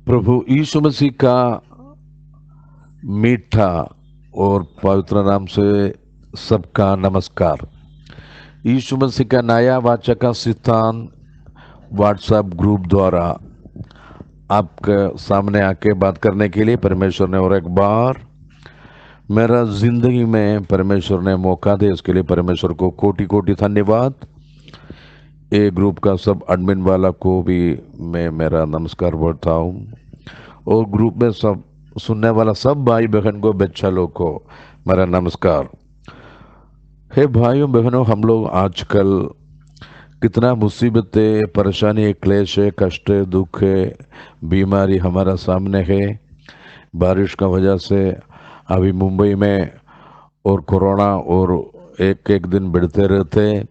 प्रभु यीशु मसीह का मीठा और पवित्र नाम से सबका नमस्कार। यीशु मसीह का नया वाचा का सिद्धांत व्हाट्सएप ग्रुप द्वारा आपके सामने आके बात करने के लिए परमेश्वर ने और एक बार मेरा जिंदगी में परमेश्वर ने मौका दे, इसके लिए परमेश्वर को कोटि कोटि धन्यवाद। ये ग्रुप का सब एडमिन वाला को भी मैं मेरा नमस्कार बोलता हूँ, और ग्रुप में सब सुनने वाला सब भाई बहन को, बच्चा लोग को मेरा नमस्कार। हे भाइयों बहनों, हम लोग आजकल कितना मुसीबतें, परेशानी, क्लेश है, कष्ट है, दुख है, बीमारी हमारा सामने है। बारिश का वजह से अभी मुंबई में और कोरोना और एक एक दिन बढ़ते रहते,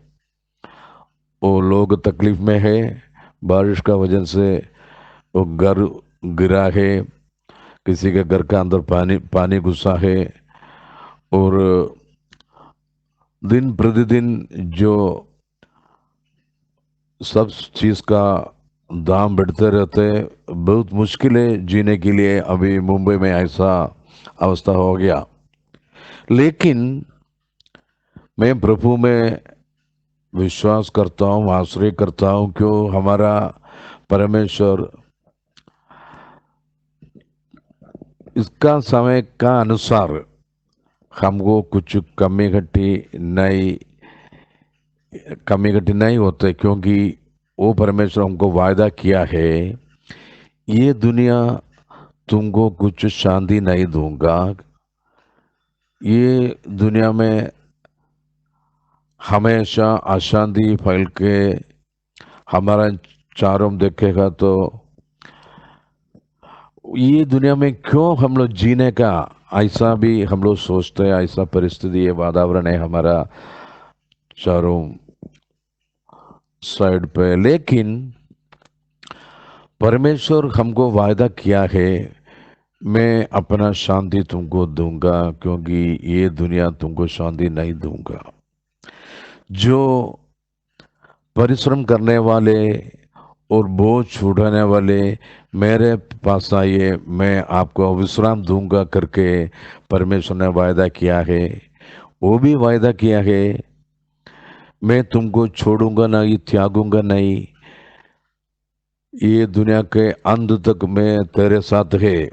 वो लोग तकलीफ में है। बारिश का वजह से वो घर गिरा है, किसी के घर का अंदर पानी पानी घुसा है, और दिन प्रतिदिन जो सब चीज का दाम बढ़ते रहते, बहुत मुश्किल है जीने के लिए। अभी मुंबई में ऐसा अवस्था हो गया, लेकिन मैं प्रभु में विश्वास करता हूँ, आश्रय करता हूँ, क्यों हमारा परमेश्वर इसका समय का अनुसार हमको कुछ कमी घटी नहीं होते, क्योंकि वो परमेश्वर हमको वायदा किया है, ये दुनिया तुमको कुछ शांति नहीं दूंगा, ये दुनिया में हमेशा अशांति फैल के हमारा चारों देखेगा। तो ये दुनिया में क्यों हम लोग जीने का, ऐसा भी हम लोग सोचते हैं। ऐसा परिस्थिति, ये वातावरण है हमारा चारों साइड पे, लेकिन परमेश्वर हमको वायदा किया है, मैं अपना शांति तुमको दूंगा, क्योंकि ये दुनिया तुमको शांति नहीं दूंगा। जो परिश्रम करने वाले और बोझ उठाने वाले मेरे पास आइए, मैं आपको विश्राम दूंगा करके परमेश्वर ने वायदा किया है। वो भी वायदा किया है, मैं तुमको छोड़ूंगा नहीं, त्यागूंगा नहीं, ये दुनिया के अंत तक मैं तेरे साथ है।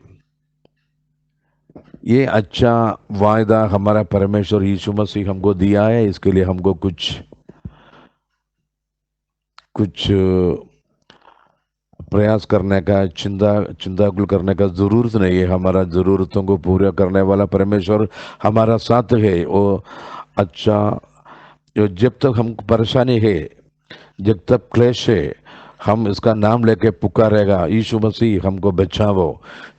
ये अच्छा वायदा हमारा परमेश्वर यीशु मसीह हमको दिया है। इसके लिए हमको कुछ कुछ प्रयास करने का, चिंताकुल करने का जरूरत नहीं है। हमारा जरूरतों को पूरा करने वाला परमेश्वर हमारा साथ है। वो अच्छा, जो जब तक हमको परेशानी है, जब तक क्लेश है, हम इसका नाम लेके पुकारेगा, यीशु मसीह हमको बचाओ,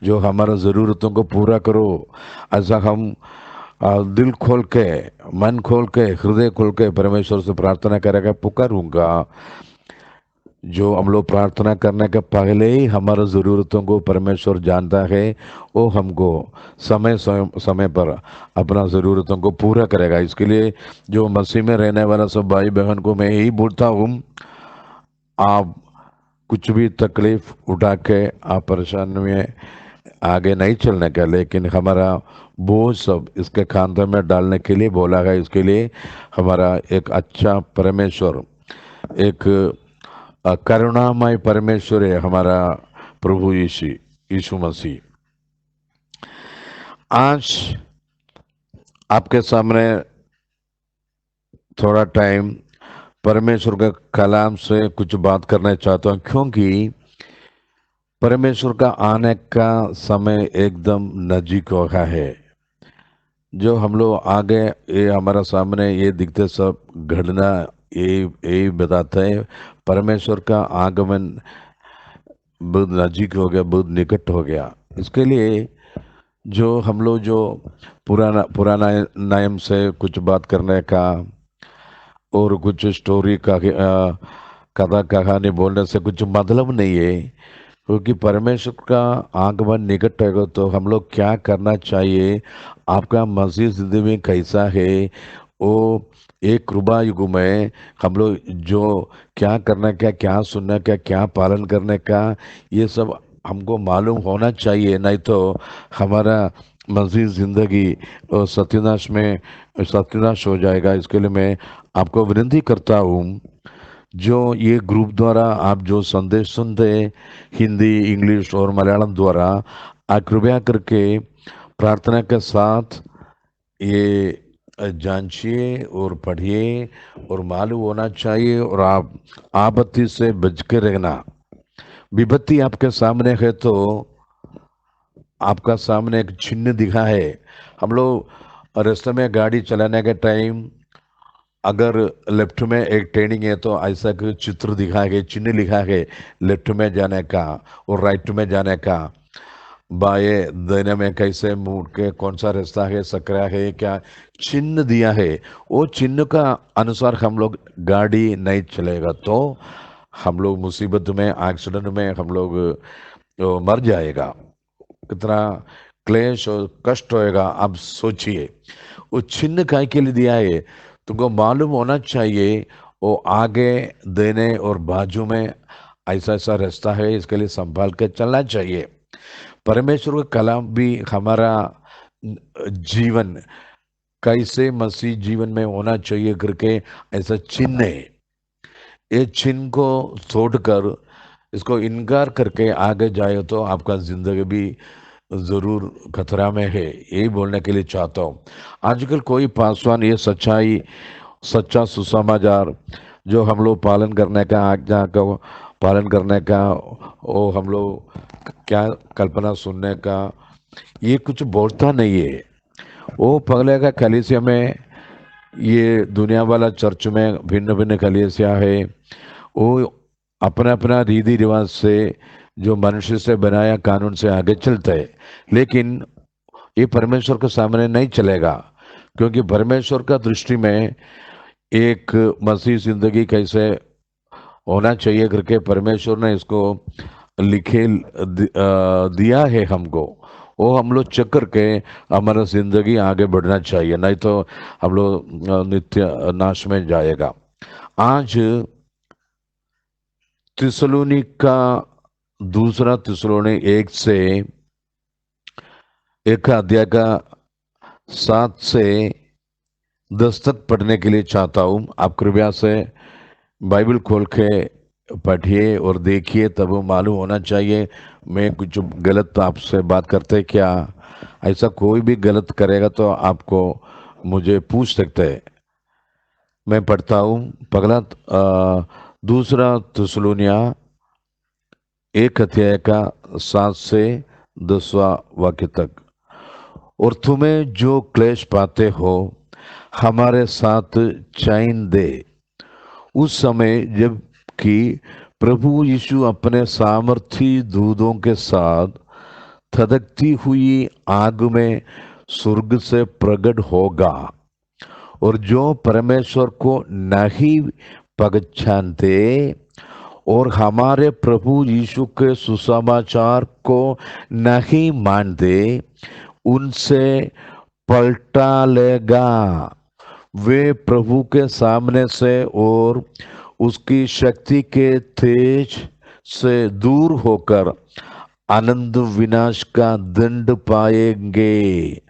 जो हमारा ज़रूरतों को पूरा करो। ऐसा हम दिल खोल के, मन खोल के, हृदय खोल के परमेश्वर से प्रार्थना करेगा, पुकारूंगा। जो हम लोग प्रार्थना करने के पहले ही हमारा ज़रूरतों को परमेश्वर जानता है, वो हमको समय समय समय पर अपना ज़रूरतों को पूरा करेगा। इसके लिए जो मसीह में रहने वाला सब भाई बहन को मैं यही बोलता हूँ, आप कुछ भी तकलीफ उठा के आप परेशानी में आगे नहीं चलने का, लेकिन हमारा बोझ सब इसके खांधे में डालने के लिए बोला है। इसके लिए हमारा एक अच्छा परमेश्वर, एक करुणामय परमेश्वर है हमारा प्रभु यीशु मसीह। आज आपके सामने थोड़ा टाइम परमेश्वर के कलाम से कुछ बात करना चाहता हूँ, क्योंकि परमेश्वर का आने का समय एकदम नजीक हो गया है। जो हम लोग आगे, ये हमारा सामने ये दिखते सब घटना, ये बताते हैं परमेश्वर का आगमन बहुत नजीक हो गया, बहुत निकट हो गया। इसके लिए जो हम लोग जो पुराना पुराना नियम से कुछ बात करने का और कुछ स्टोरी का कथा कहानी बोलने से कुछ मतलब नहीं है, क्योंकि परमेश्वर का आगमन निकट है। तो हम लोग क्या करना चाहिए, आपका मसीह जिंदगी में कैसा है, वो एक कृपा युग में हम लोग जो क्या करने का, क्या सुनने का, क्या पालन करने का, ये सब हमको मालूम होना चाहिए, नहीं तो हमारा मज़ीद ज़िंदगी सत्यानाश हो जाएगा। इसके लिए मैं आपको विनती करता हूँ, जो ये ग्रुप द्वारा आप जो संदेश सुनते हैं, हिंदी, इंग्लिश और मलयालम द्वारा, आप कृपया करके प्रार्थना के साथ ये जांचिए और पढ़िए और मालूम होना चाहिए। और आप आपत्ति से बच के रहना। विपत्ति आपके सामने है तो आपका सामने एक चिन्ह दिखा है। हम लोग रास्ते में गाड़ी चलाने के टाइम अगर लेफ्ट में एक टर्निंग है तो ऐसा कोई चित्र दिखा है, चिन्ह लिखा है लेफ्ट में जाने का और राइट में जाने का, बाएं दाहिने में कैसे मुड़ के कौन सा रास्ता है, सकरा है, क्या चिन्ह दिया है। वो चिन्ह का अनुसार हम लोग गाड़ी नहीं चलेगा तो हम लोग मुसीबत में, एक्सीडेंट में हम लोग मर जाएगा। कितना क्लेश और कष्ट होएगा आप सोचिए। वो चिन्ह काय के लिए दिया है, तुमको मालूम होना चाहिए। वो आगे देने और बाजू में ऐसा ऐसा रास्ता है, इसके लिए संभाल के चलना चाहिए। परमेश्वर का कलाम भी हमारा जीवन कैसे मसीह जीवन में होना चाहिए करके ऐसा चिन्ह है। ये चिन्ह को छोड़कर इसको इनकार करके आगे जाए तो आपका जिंदगी भी जरूर खतरा में है, यही बोलने के लिए चाहता हूँ। आजकल कोई पासवान ये सच्चाई, सच्चा सुसमाचार जो हम लोग पालन करने का, आज्ञा का पालन करने का, वो हम लोग क्या कल्पना सुनने का, ये कुछ बोलता नहीं है। वो पगले का कलीसिया में, ये दुनिया वाला चर्च में भिन्न भिन्न कलीसिया है, वो अपना अपना रीति रिवाज से जो मनुष्य से बनाया कानून से आगे चलता है। लेकिन ये परमेश्वर के सामने नहीं चलेगा, क्योंकि परमेश्वर का दृष्टि में एक मसीह जिंदगी कैसे होना चाहिए करके परमेश्वर ने इसको दिया है हमको। वो हम लोग चेक करके हमारा जिंदगी आगे बढ़ना चाहिए, नहीं तो हम लोग नित्य नाश में जाएगा। आज थिस्सलुनीका, दूसरा थिस्सलुनी 1 से 1 अध्याय का 7 से 10 तक पढ़ने के लिए चाहता हूँ। आप कृपया से बाइबल खोल के पढ़िए और देखिए, तब वो मालूम होना चाहिए मैं कुछ गलत आपसे बात करते क्या। ऐसा कोई भी गलत करेगा तो आपको मुझे पूछ सकते हैं। मैं पढ़ता हूँ पगला दूसरा थिस्सलुनिया 1 अध्याय का 7 से 10वां वाक्य तक। और तुम्हें जो क्लेश पाते हो हमारे साथ चैन दे, उस समय जब कि प्रभु यीशु अपने सामर्थी दूतों के साथ धधकती हुई आग में स्वर्ग से प्रकट होगा। और जो परमेश्वर को नहीं पहचानते और हमारे प्रभु यीशु के सुसमाचार को नहीं मानते, उनसे पलटा लेगा। वे प्रभु के सामने से और उसकी शक्ति के तेज से दूर होकर आनंद विनाश का दंड पाएंगे।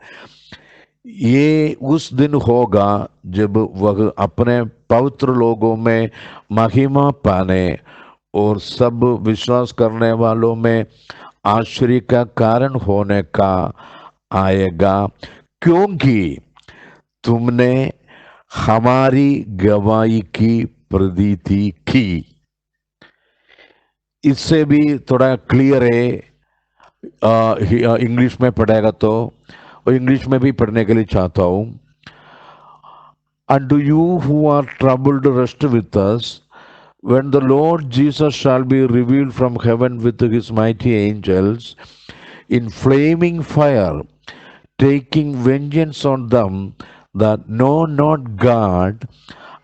ये उस दिन होगा जब वह अपने पवित्र लोगों में महिमा पाने और सब विश्वास करने वालों में आश्चर्य का कारण होने का आएगा, क्योंकि तुमने हमारी गवाही की प्रतीति की। इससे भी थोड़ा क्लियर है, इंग्लिश में पढ़ेगा तो, और इंग्लिश में भी पढ़ने के लिए चाहता हूं। And you who are troubled, rest with us when the Lord Jesus shall be revealed from heaven with his mighty angels in flaming fire, taking vengeance on them that know not God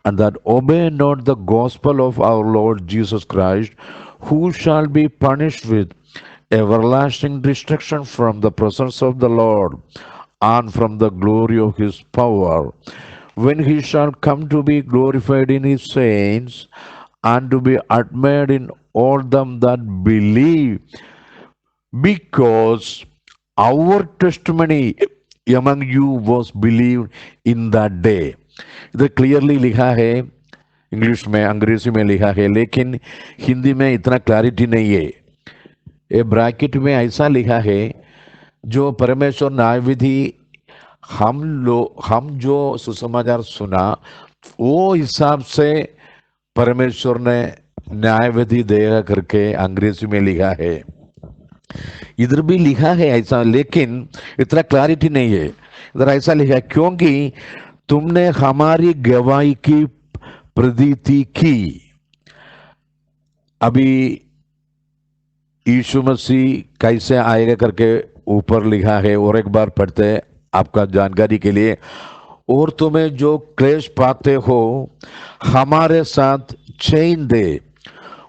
and that obey not the gospel of our Lord Jesus Christ, who shall be punished with everlasting destruction from the presence of the Lord and from the glory of his power, when he shall come to be glorified in his saints and to be admired in all them that believe because our testimony among you was believed in that day. इधर clearly लिखा है, English में, अंग्रेजी में लिखा है, लेकिन हिंदी में इतना क्लैरिटी नहीं है। ये ब्रैकेट में ऐसा लिखा है, जो परमेश्वर न्याय विधि हम जो सुसमाचार सुना वो हिसाब से परमेश्वर ने न्याय विधि देगा करके अंग्रेजी में लिखा है। इधर भी लिखा है ऐसा, लेकिन इतना क्लैरिटी नहीं है। इधर ऐसा लिखा है, क्योंकि तुमने हमारी गवाही की प्रतीति की। अभी यीशु मसीह कैसे आएगा करके ऊपर लिखा है, और एक बार पढ़ते हैं आपका जानकारी के लिए। और तुम्हें जो क्लेश पाते हो हमारे साथ चैन दे,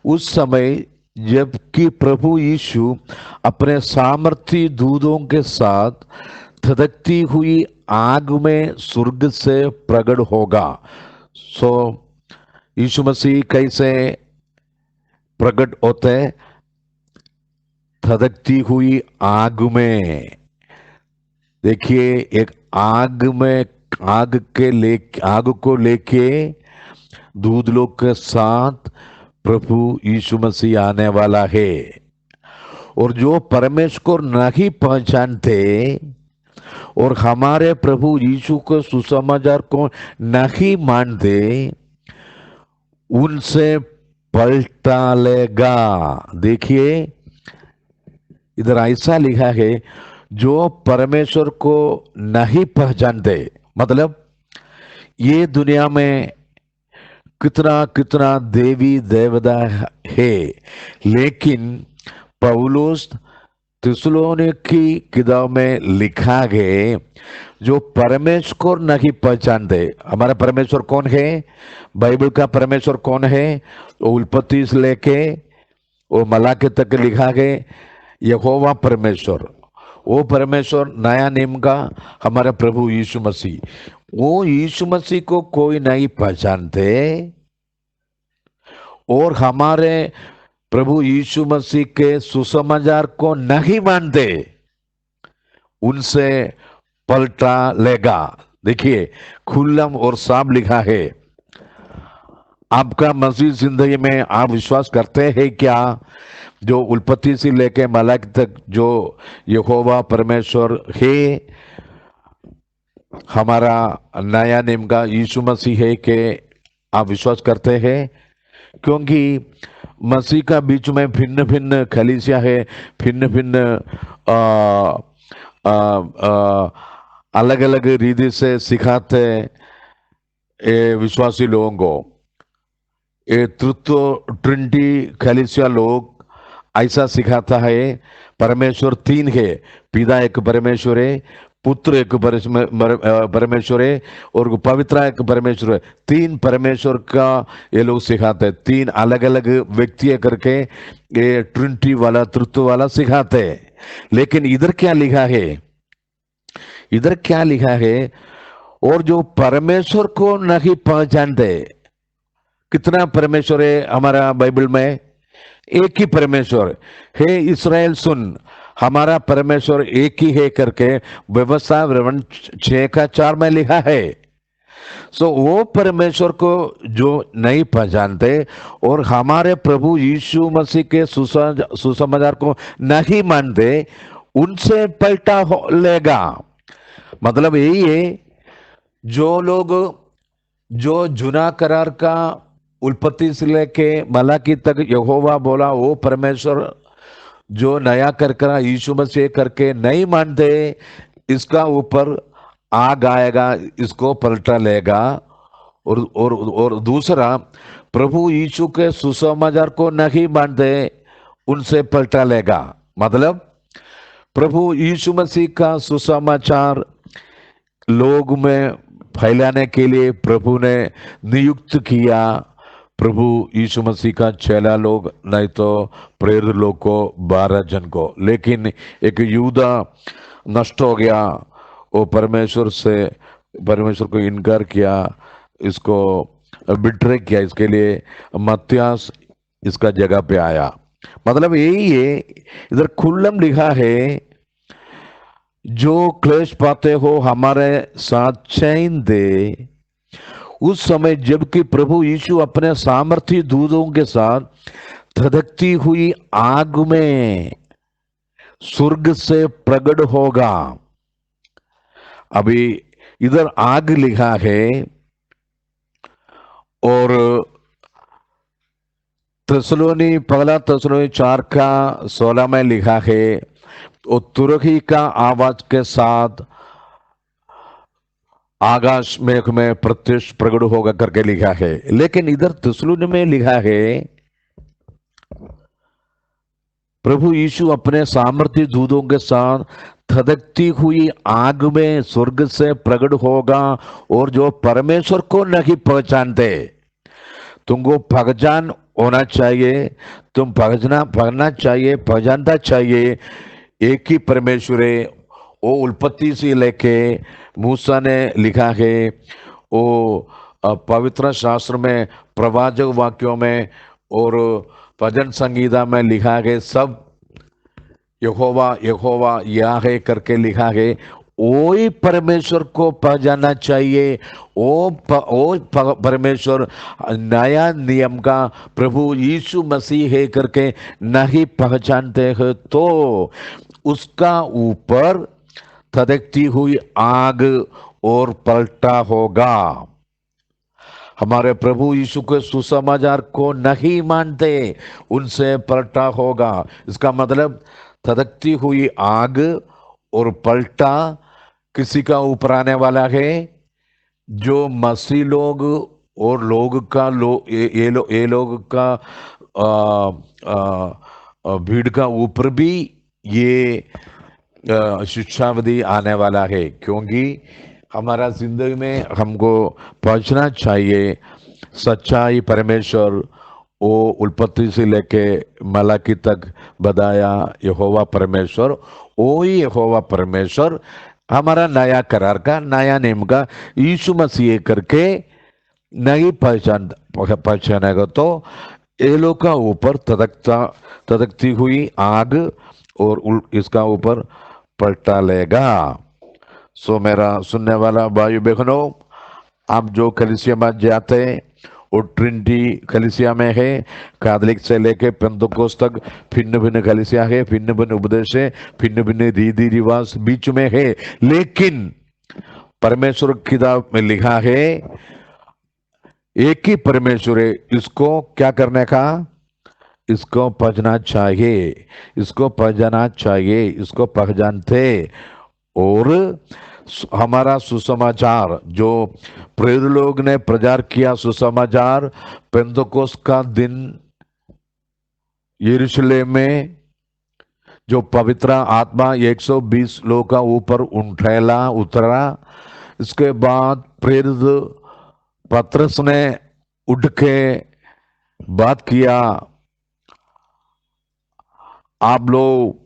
उस समय जबकि प्रभु यीशु अपने सामर्थी दूतों के साथ धधकती हुई आग में स्वर्ग से प्रकट होगा। सो यीशु मसीह कैसे प्रकट होते? धधकती हुई आग में। देखिए, एक आग में, आग को लेके दूध लोग के साथ प्रभु यीशु मसीह आने वाला है। और जो परमेश्वर को नहीं पहचानते और हमारे प्रभु यीशु के सुसमाचार को नहीं मानते, उनसे पलटा लेगा। देखिए, इधर ऐसा लिखा है, जो परमेश्वर को नहीं पहचानते, मतलब ये दुनिया में कितना कितना देवी देवता है, लेकिन पौलुस थिस्सलुनीकी किताब में लिखा है, जो परमेश्वर को नहीं पहचानते। हमारा परमेश्वर कौन है? बाइबल का परमेश्वर कौन है? उत्पत्ति से लेके वो मलाकी तक लिखा है, यहोवा परमेश्वर। वो परमेश्वर नया नियम का हमारा प्रभु यीशु मसीह, वो यीशु मसीह को कोई नहीं पहचानते और हमारे प्रभु यीशु मसीह के सुसमाचार को नहीं मानते, उनसे पलटा लेगा। देखिए, खुल्लम और साफ लिखा है। आपका मसीह जिंदगी में आप विश्वास करते हैं क्या? जो उत्पत्ति से लेके मलाकी तक जो यहोवा परमेश्वर है, हमारा नया नियम का यीशु मसीह है, कि आप विश्वास करते हैं? क्योंकि मसीह का बीच में भिन्न भिन्न कलीसिया है, भिन्न भिन्न अलग अलग रीति से सिखाते विश्वासी लोगों को। ये ट्रिनिटी कलीसिया लोग ऐसा सिखाता है, परमेश्वर तीन है, पिता एक परमेश्वर है, पुत्र एक परमेश्वर है, और पवित्र एक परमेश्वर है। तीन परमेश्वर का ये लोग सिखाते हैं। तीन अलग अलग व्यक्ति करके ये ट्रिनिटी वाला, तृत्व वाला सिखाते हैं। लेकिन इधर क्या लिखा है? इधर क्या लिखा है? और जो परमेश्वर को नहीं पहचानते। कितना परमेश्वर है हमारा बाइबल में? एक ही परमेश्वर है। इस्राएल सुन, हमारा परमेश्वर एक ही है करके व्यवस्था 6:4 में लिखा है। सो वो परमेश्वर को जो नहीं पहचानते और हमारे प्रभु यीशु मसीह के सुसमाचार को नहीं मानते, उनसे पलटा लेगा। मतलब यही है, जो लोग जो जुना करार का उत्पत्ति से लेके मलाकी तक यहोवा बोला वो परमेश्वर जो नया कर यीशु मसीह करके नहीं मानते, इसका ऊपर आग आएगा, इसको पलटा लेगा। और दूसरा, प्रभु यीशु के सुसमाचार को नहीं मानते, उनसे पलटा लेगा। मतलब प्रभु यीशु मसीह का सुसमाचार लोग में फैलाने के लिए प्रभु ने नियुक्त किया प्रभु यीशु मसीह का चेला लोग, नहीं तो प्रेरित लोग को 12 जन को। लेकिन एक यूदा नष्ट हो गया, वो परमेश्वर को इनकार किया, इसको बिट्रे किया। इसके लिए मत्तियास इसका जगह पे आया। मतलब यही है, इधर खुल्लम लिखा है, जो क्लेश पाते हो हमारे साथ चैन दे। उस समय जबकि प्रभु यीशु अपने सामर्थी दूतों के साथ धधकती हुई आग में स्वर्ग से प्रकट होगा। अभी इधर आग लिखा है, और पहला तसलोनी 4 का 16 में लिखा है, और तुरही का आवाज के साथ आकाश मेघ में प्रत्यक्ष प्रकट होगा करके लिखा है। लेकिन इधर तसलोनी में लिखा है, प्रभु यीशु अपने सामर्थ्य दूतों के साथ धधकती हुई आग में स्वर्ग से प्रकट होगा, और जो परमेश्वर को नहीं पहचानते, तुमको पहचान होना चाहिए, तुम पढ़ना चाहिए, पहचानता चाहिए एक ही परमेश्वर है। वो उत्पत्ति से लेके मूसा ने लिखा है, वो पवित्र शास्त्र में, प्रवाचक वाक्यों में और भजन संगीता में लिखा है, सब यहोवा यहोवा याहे करके लिखा है। वही परमेश्वर को पहचानना चाहिए। वो परमेश्वर नया नियम का प्रभु यीशु मसीह है करके नहीं पहचानते हैं, तो उसका ऊपर धधकती हुई आग और पलटा होगा। हमारे प्रभु यीशु के सुसमाचार को नहीं मानते, उनसे पलटा होगा। इसका मतलब धधकती हुई आग और पलटा किसी का ऊपर आने वाला है, जो मसीह लोग और लोग का ये लोग का भीड़ का ऊपर भी ये शिक्षाविधि आने वाला है। क्योंकि हमारा जिंदगी में हमको पहुंचना चाहिए सच्चाई परमेश्वर, वो उत्पत्ति से लेके मलाकी तक बताया यहोवा परमेश्वर, वो ही यहोवा परमेश्वर हमारा नया करार का, नया नियम का यीशु मसीह करके नहीं पहचानेगा, तो ये लोग का ऊपर धधकती हुई आग और इसका ऊपर पलटा लेगा। सो मेरा सुनने वाला भाई बहनों, आप जो कलीसिया में जाते हैं वो ट्रिनिटी कलीसिया में है। कैथोलिक से लेके पेंतकोस्त तक भिन्न भिन्न कलीसिया है, भिन्न भिन्न उपदेश है, भिन्न भिन्न रीति रिवाज बीच में है। लेकिन परमेश्वर की किताब में लिखा है, एक ही परमेश्वर है, इसको क्या करने का, इसको पहचानना चाहिए, इसको पहचानना चाहिए, इसको पहचानते। और हमारा सुसमाचार जो प्रेरित लोग ने प्रचार किया, सुसमाचार पेंतकोस्त का दिन यरूशलेम में जो पवित्र आत्मा 120 लोग का ऊपर उतरा, इसके बाद प्रेरित पतरस ने उठ के बात किया, आप लोग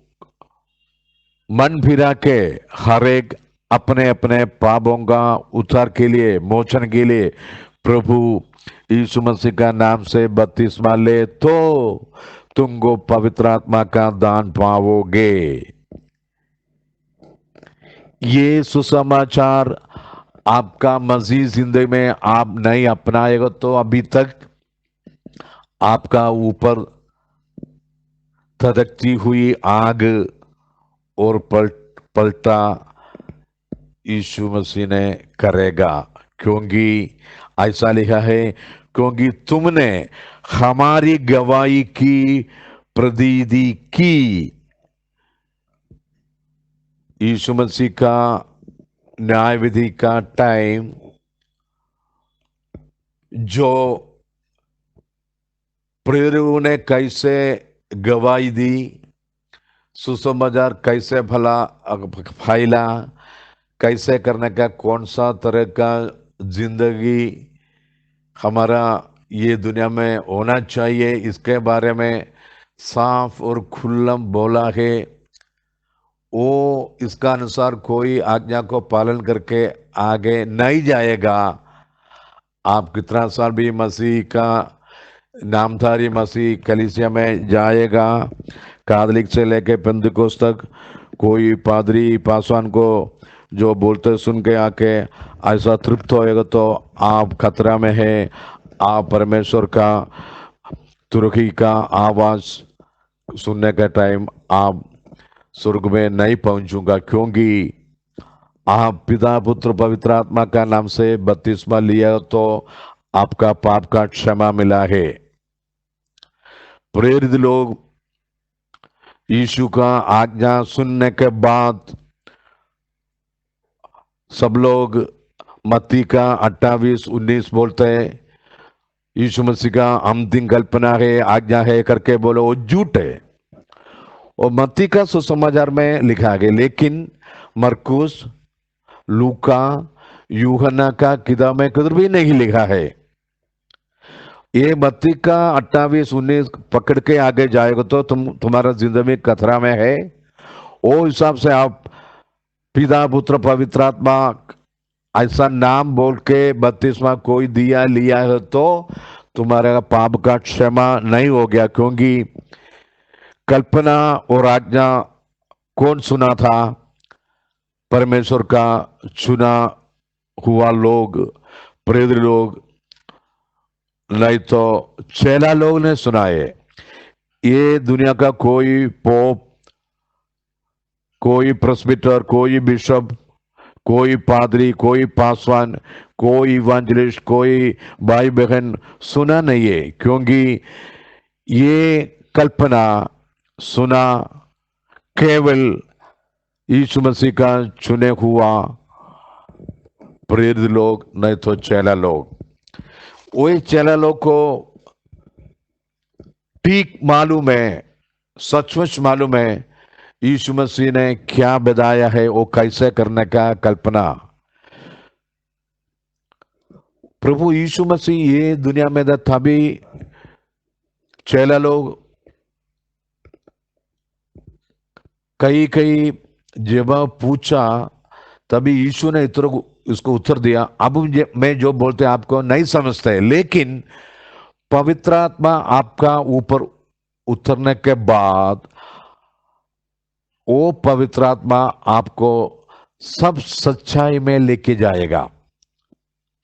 मन फिरा के हर एक अपने अपने पापों का उद्धार के लिए, मोचन के लिए प्रभु यीशु मसीह का नाम से बपतिस्मा ले, तो तुमको पवित्र आत्मा का दान पाओगे। ये सुसमाचार आपका मसीह जिंदगी में आप नहीं अपनाएगा तो अभी तक आपका ऊपर धधकती हुई आग और पलटा यीशु मसीह ने करेगा। क्योंकि ऐसा लिखा है, क्योंकि तुमने हमारी गवाही की प्रतीति की। यीशु मसीह का न्याय विधि का टाइम, जो प्रेरितों ने कैसे गवाही दी, सुसमाचार कैसे भला फैला, कैसे करने का, कौन सा तरह का जिंदगी हमारा ये दुनिया में होना चाहिए, इसके बारे में साफ और खुल्लम बोला है। वो इसका अनुसार कोई आज्ञा को पालन करके आगे नहीं जाएगा। आप कितना साल भी मसीह का नामधारी मसीह कलीसिया में जाएगा, कैथोलिक से लेके पेंतिकोस्त तक कोई पादरी पासवान को जो बोलते सुन के आके ऐसा तृप्त होएगा तो आप खतरा में है। आप परमेश्वर का तुरही का आवाज सुनने का टाइम आप स्वर्ग में नहीं पहुंचूंगा, क्योंकि आप पिता पुत्र पवित्र आत्मा का नाम से बपतिस्मा लिया तो आपका पाप का क्षमा मिला है। प्रेरित लोग यीशु का आज्ञा सुनने के बाद सब लोग मत्ती का 28-19 बोलते हैं यीशु मसीह का अंतिम कल्पना है, आज्ञा है करके बोलो, वो झूठ है। और मत्ती का सुसमाचार में लिखा गया, लेकिन मरकुस, लूका, यूहन्ना का किताब में किधर भी नहीं लिखा है। ये मत्ती का 28-19 पकड़ के आगे जाएगा तो तुम्हारा जिंदगी खतरा में है। वो हिसाब से आप पिता पुत्र पवित्र आत्मा ऐसा नाम बोल के बपतिस्मा कोई दिया लिया है तो तुम्हारा पाप का क्षमा नहीं हो गया, क्योंकि कल्पना और आज्ञा कौन सुना था? परमेश्वर का चुना हुआ लोग, प्रेरित लोग, नहीं तो चेला लोग ने सुनाए। ये दुनिया का कोई पोप, कोई प्रेस्बिटर, कोई बिशप, कोई पादरी, कोई पासवान, कोई इवांजलिस्ट, कोई भाई बहन सुना नहीं है, क्योंकि ये कल्पना सुना केवल यीशु मसीह का चुने हुआ प्रेरित लोग, नहीं तो चेला लोग। वही चेला लोग को ठीक मालूम है, सचमुच मालूम है यीशु मसीह ने क्या बताया है, वो कैसे करने का कल्पना। प्रभु यीशु मसीह ये दुनिया में था, तभी चेला लोग कई जब पूछा तभी यीशु ने इसको उत्तर दिया, अब मैं जो बोलते आपको नहीं समझते, लेकिन पवित्र आत्मा आपका ऊपर उतरने के बाद वो पवित्र आत्मा आपको सब सच्चाई में लेके जाएगा।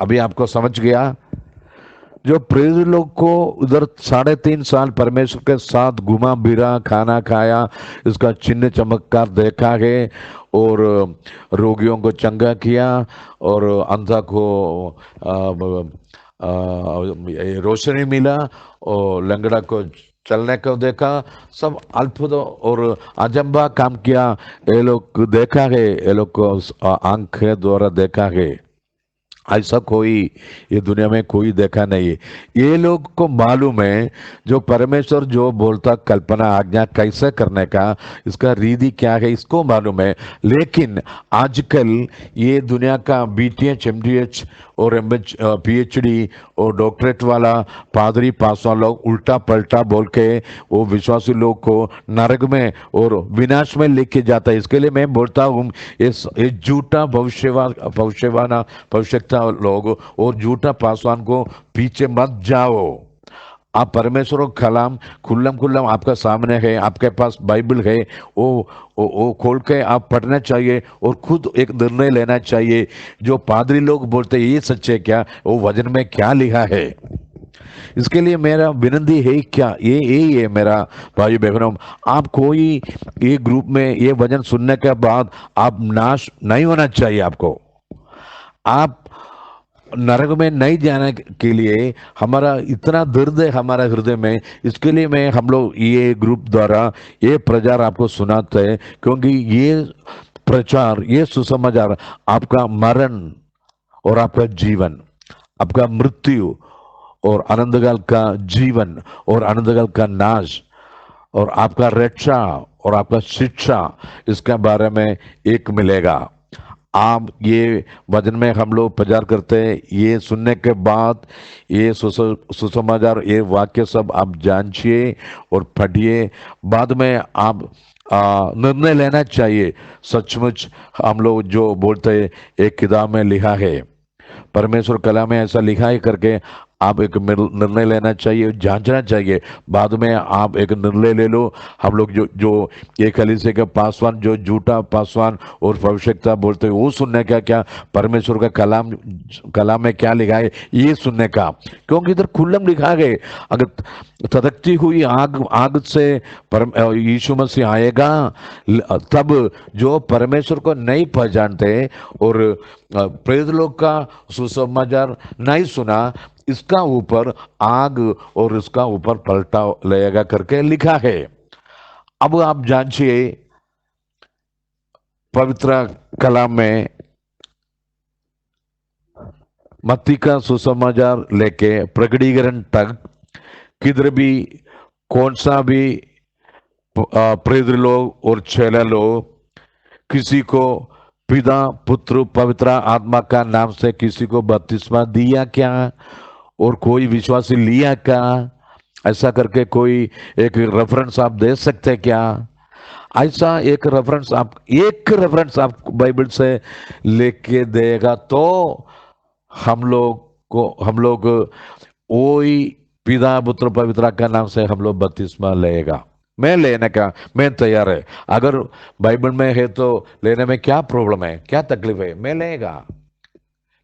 अभी आपको समझ गया? जो प्रेरित लोग को उधर 3.5 साल परमेश्वर के साथ घुमा फिरा, खाना खाया, इसका चिन्ह चमत्कार देखा है, और रोगियों को चंगा किया, और अंधा को रोशनी मिला, और लंगड़ा को चलने को देखा, सब अद्भुत और अजंबा काम किया। ये लोग देखा है, ये लोग को आंख द्वारा देखा है, ऐसा कोई ये दुनिया में कोई देखा नहीं है। ये लोग को मालूम है जो परमेश्वर जो बोलता कल्पना आज्ञा कैसे करने का, इसका रीति क्या है, इसको मालूम है। लेकिन आजकल ये दुनिया का BTH MDH और MH PhD और डॉक्टरेट वाला पादरी पासवान लोग उल्टा पलटा बोल के वो विश्वासी लोग को नरक में और विनाश में लेके जाता है। इसके लिए मैं बोलता हूँ ये झूठा भविष्यता लोग और झूठा पासवान को पीछे मत जाओ। आप परमेश्वर का कलाम खुल्लम आपका सामने है, आपके पास बाइबल है, वो खोल के आप पढ़ना चाहिए और खुद एक निर्णय लेना चाहिए। जो पादरी लोग बोलते हैं ये सच्चे क्या, वो वचन में क्या लिखा है, इसके लिए मेरा विनती है क्या, यही है मेरा भाई बहनों, आप कोई ये ग्रुप में ये वचन सुनने के बाद आप नाश नहीं होना चाहिए। आपको आप नरक में नहीं जाने के लिए हमारा इतना दर्द है हमारा हृदय में, इसके लिए मैं हम लोग ये ग्रुप द्वारा ये प्रचार आपको सुनाते हैं, क्योंकि ये प्रचार ये सुसमाचार आपका मरण और आपका जीवन, आपका मृत्यु और अनंतकाल का जीवन और अनंतकाल का नाश और आपका रक्षा और आपका शिक्षा, इसके बारे में एक मिलेगा। आप ये वचन में हम लोग प्रचार करते हैं, ये सुनने के बाद ये सुसमाचार ये वाक्य सब आप जानिए और पढ़िए, बाद में आप निर्णय लेना चाहिए। सचमुच हम लोग जो बोलते हैं एक किताब में लिखा है, परमेश्वर कला में ऐसा लिखा है करके आप एक निर्णय लेना चाहिए, जांचना चाहिए, बाद में आप एक निर्णय ले लो। हम लोग जो जो ये कलीसिया के पासवान जो झूठा पासवान और भविष्यता बोलते हैं, वो सुनने का क्या, परमेश्वर का कलाम कलाम में क्या लिखा है ये सुनने का, क्योंकि इधर खुल्लम लिखा है। अगर धधकती हुई आग आग से यीशु मसीह आएगा, तब जो परमेश्वर को नहीं पहचानते और प्रेत लोग का सुसमाचार नहीं सुना, इसका ऊपर आग और इसका ऊपर पलटा लेगा करके लिखा है। अब आप जांचिए पवित्र कलाम में मत्ती का सुसमाचार लेके प्रकटीकरण तक किधर भी कौन सा भी प्रेत लोग और चेला लोग किसी को पिता पुत्र पवित्र आत्मा का नाम से किसी को बपतिस्मा दिया क्या, और कोई विश्वासी लिया क्या, ऐसा करके कोई एक रेफरेंस आप दे सकते क्या? ऐसा एक रेफरेंस आप बाइबल से लेके देगा तो हम लोग वही पिता पुत्र पवित्र का नाम से हम लोग बपतिस्मा लेगा। मैं लेने का मैं तैयार है। अगर बाइबल में है तो लेने में क्या प्रॉब्लम है, क्या तकलीफ है, मैं लेगा।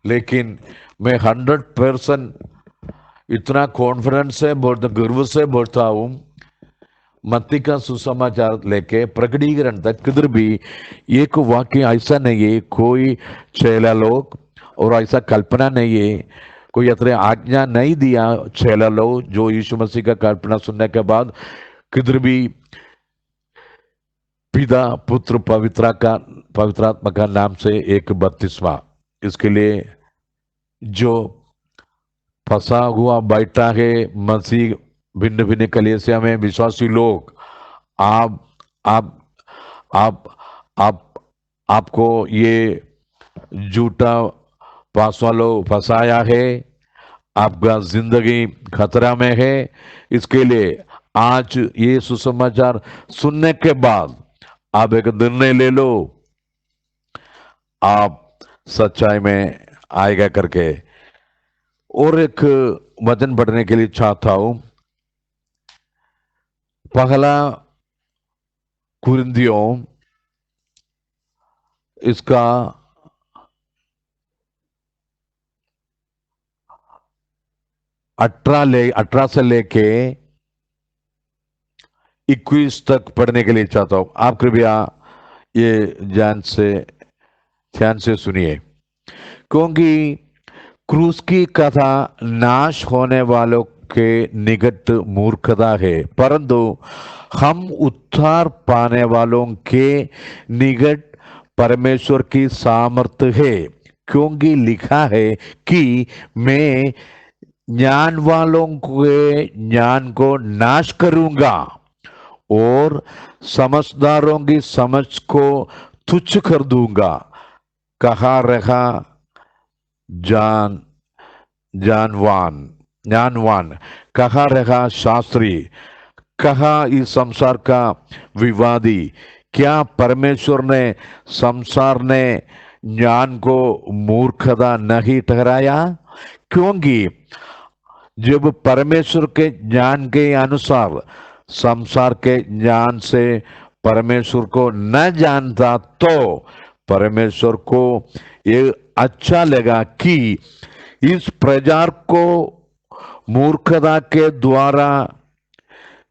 लेकिन मैं 100% इतना कॉन्फिडेंस से बोलता, गर्व से बोलता हूं, मत्ती का सुसमाचार लेके प्रकटीकरण तक किधर भी एक वाक्य ऐसा नहीं है, कोई चेला लोग और ऐसा कल्पना नहीं है, कोई अतरे आज्ञा नहीं दिया चेला लोग जो यीशु मसीह का कल्पना सुनने के बाद किधर भी पिता पुत्र पवित्रात्मा का नाम से एक बपतिस्मा। इसके लिए जो फंसा हुआ बैठा है मसीह भिन्न भिन्न कलीसिया में विश्वासी लोग, आप आप आप आप आपको ये झूठा पास वालों फंसाया है, आपका जिंदगी खतरा में है। इसके लिए आज ये सुसमाचार सुनने के बाद आप एक निर्णय ले लो, आप सच्चाई में आएगा करके। और एक वचन पढ़ने के लिए चाहता हूं, पहला कुरिन्थियों इसका 18 से लेके 21 तक पढ़ने के लिए चाहता हूं। आप कृपया ये ध्यान से सुनिए, क्योंकि क्रूस की कथा नाश होने वालों के निकट मूर्खता है, परंतु हम उद्धार पाने वालों के निकट परमेश्वर की सामर्थ्य है। क्योंकि लिखा है कि मैं ज्ञान वालों के ज्ञान को नाश करूंगा और समझदारों की समझ को तुच्छ कर दूंगा। कहा रहा ज्ञानवान, कहा रहा शास्त्री, कहा इस संसार का विवादी। क्या परमेश्वर ने संसार ने ज्ञान को मूर्खता नहीं ठहराया? क्योंकि जब परमेश्वर के ज्ञान के अनुसार संसार के ज्ञान से परमेश्वर को न जानता, तो परमेश्वर को ये अच्छा लगा कि इस प्रजा को मूर्खता के द्वारा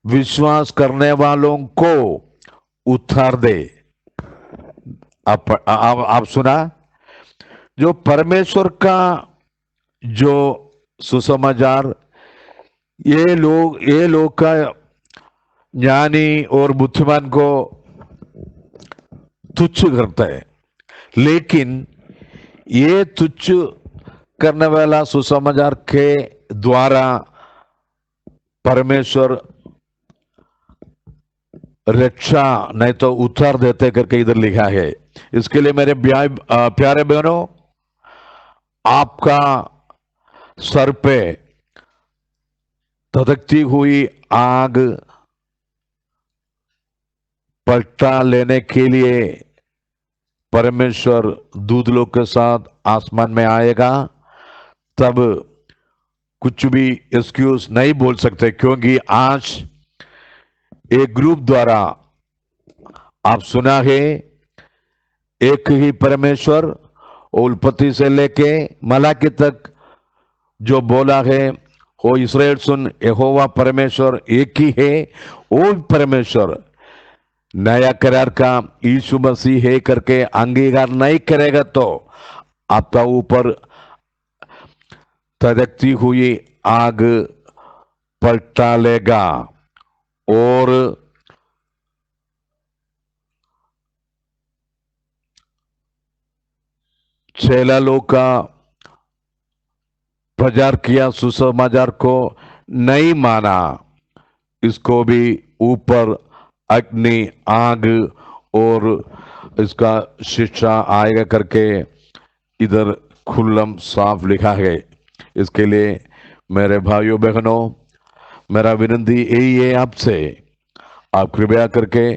विश्वास करने वालों को उद्धार दे। आप सुना, जो परमेश्वर का जो सुसमाचार ये लोग का ज्ञानी और बुद्धिमान को तुच्छ करता है, लेकिन ये तुच्छ करने वाला सुसमाचार के द्वारा परमेश्वर रक्षा नहीं तो उद्धार देते करके इधर लिखा है। इसके लिए मेरे प्यारे बहनों, आपका सर पे धधकती हुई आग पलटा लेने के लिए परमेश्वर दूत लोग के साथ आसमान में आएगा। तब कुछ भी एक्सक्यूज नहीं बोल सकते, क्योंकि आज एक ग्रुप द्वारा आप सुना है एक ही परमेश्वर, उत्पत्ति से लेके मलाकी तक जो बोला है, हो इस्राएल सुन, यहोवा परमेश्वर एक ही है। वो परमेश्वर नया करार का यीशु मसीह है करके अंगीकार नहीं करेगा तो आपका ऊपर तड़कती हुई आग पलटा लेगा। और चेला लोग का प्रचार किया, सुसमाचार को नहीं माना, इसको भी ऊपर अग्नि, आग और इसका शिक्षा आएगा करके इधर खुल्लम साफ लिखा है। इसके लिए मेरे भाइयों बहनों, मेरा विनती यही है आपसे, आप कृपया करके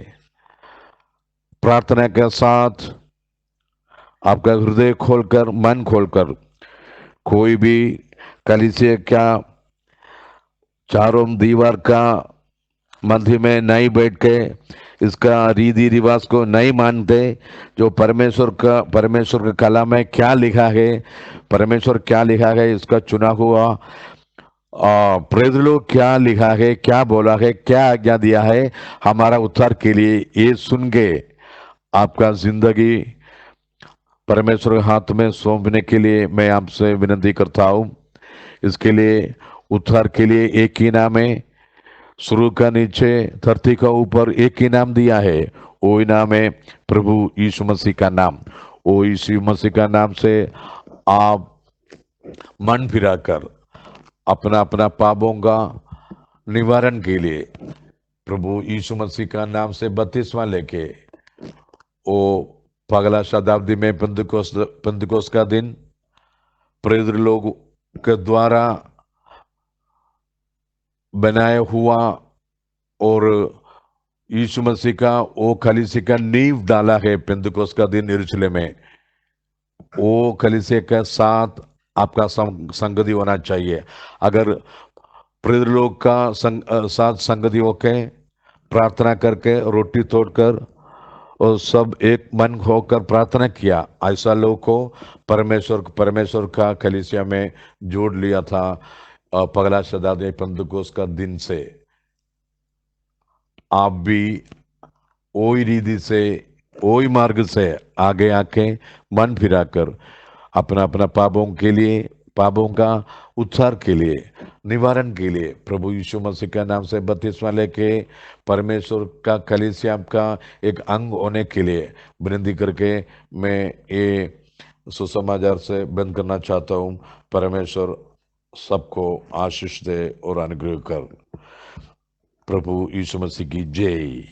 प्रार्थना के साथ आपका हृदय खोलकर, मन खोलकर, कोई भी कलीसिया क्या चारों दीवार का मध्य में नहीं बैठ के इसका रीति रिवाज को नहीं मानते, जो परमेश्वर का कला में क्या लिखा है, परमेश्वर क्या लिखा है, इसका चुना हुआ प्रेरित लोग क्या लिखा है, क्या बोला है, क्या आज्ञा दिया है हमारा उद्धार के लिए, ये सुन के आपका जिंदगी परमेश्वर के हाथ में सौंपने के लिए मैं आपसे विनती करता हूँ। इसके लिए उद्धार के लिए एक ही नाम है, शुरू का नीचे, धरती का ऊपर एक ही नाम दिया है, वो ही नाम है प्रभु यीशु मसीह का नाम। वो यीशु मसीह का नाम से आप मन फिराकर अपना अपना पापों का निवारण के लिए प्रभु यीशु मसीह का नाम से बपतिस्मा लेके, वो पगला शताब्दी में पेंतुकोस का दिन प्रेरित लोग के द्वारा बनाया हुआ और यीशु मसीह का वो कलीसिया का नींव डाला है पेंतुकोस का दिन यरूशलेम में। वो कलीसिया के साथ आपका संगति होना चाहिए। अगर प्रेरित लोग का साथ संगति होके प्रार्थना करके रोटी तोड़कर और सब एक मन होकर प्रार्थना किया, ऐसा लोग को परमेश्वर का कलीसिया में जोड़ लिया था पगला शताब्दी पेंतुकोस का दिन से। आप भी वही रीति से, वही मार्ग से आगे आके मन फिराकर अपना अपना पापों का उद्धार के लिए, निवारण के लिए प्रभु यीशु मसीह के नाम से बपतिस्मा लेके परमेश्वर का कलीसिया का एक अंग होने के लिए विनती करके मैं ये सुसमाचार से बंद करना चाहता हूँ। परमेश्वर सबको आशीष दे और अनुग्रह कर। प्रभु यीशु मसीह की जय।